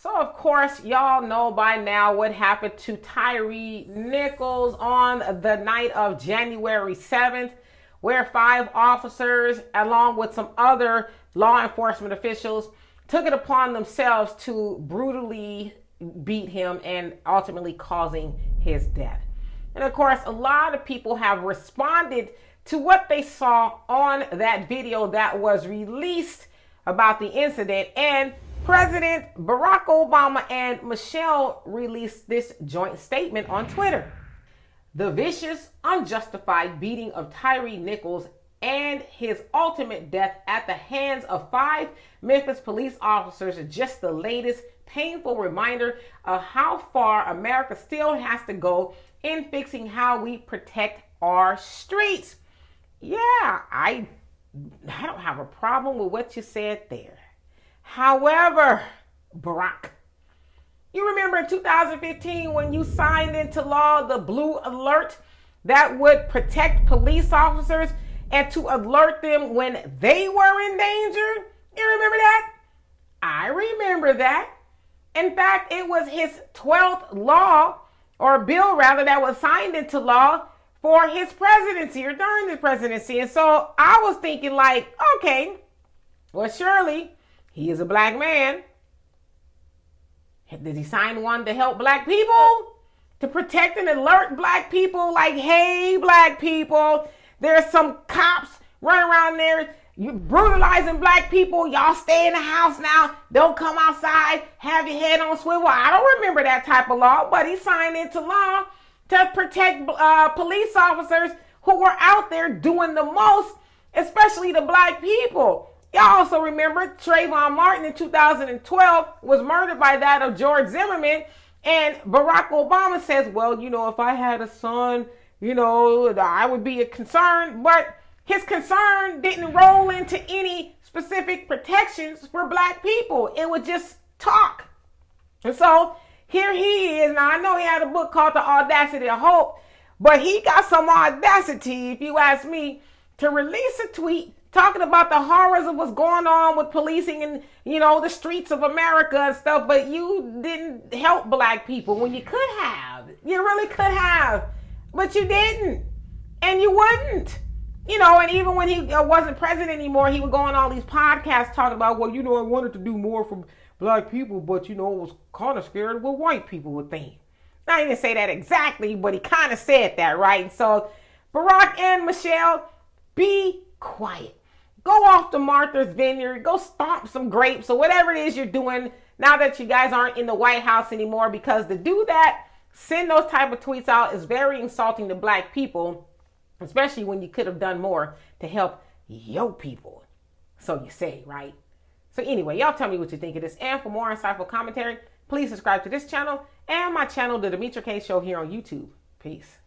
So, of course, y'all know by now what happened to Tyre Nichols on the night of January 7th, where 5 officers, along with some other law enforcement officials, took it upon themselves to brutally beat him and ultimately causing his death. And of course, a lot of people have responded to what they saw on that video that was released about the incident, and President Barack Obama and Michelle released this joint statement on Twitter. The vicious, unjustified beating of Tyre Nichols and his ultimate death at the hands of 5 Memphis police officers is just the latest painful reminder of how far America still has to go in fixing how we protect our streets. Yeah, I don't have a problem with what you said there. However, Barack, you remember in 2015 when you signed into law the blue alert that would protect police officers and to alert them when they were in danger? You remember that? I remember that. In fact, it was his 12th law, or bill rather, that was signed into law for his presidency or during his presidency. And so I was thinking like, okay, well, surely he is a black man. Did he sign one to help black people? To protect and alert black people like, hey, black people, there's some cops running around there, you brutalizing black people. Y'all stay in the house now. Don't come outside. Have your head on swivel. I don't remember that type of law, but he signed into law to protect police officers who were out there doing the most, especially the black people. Y'all also remember Trayvon Martin in 2012 was murdered by that of George Zimmerman. And Barack Obama says, well, if I had a son, I would be a concern. But his concern didn't roll into any specific protections for black people. It was just talk. And so here he is. Now, I know he had a book called The Audacity of Hope, but he got some audacity, if you ask me, to release a tweet talking about the horrors of what's going on with policing and, the streets of America and stuff, but you didn't help black people when you could have. You really could have, but you didn't, and you wouldn't. And even when he wasn't president anymore, he would go on all these podcasts talking about, well, I wanted to do more for black people, but, I was kind of scared of what white people would think. Now, he didn't say that exactly, but he kind of said that, right? And so, Barack and Michelle, be quiet. Go off to Martha's Vineyard. Go stomp some grapes or whatever it is you're doing now that you guys aren't in the White House anymore, because to do that, send those type of tweets out is very insulting to black people, especially when you could have done more to help your people. So you say, right? So anyway, y'all tell me what you think of this. And for more insightful commentary, please subscribe to this channel and my channel, The Demetra Kaye Show, here on YouTube. Peace.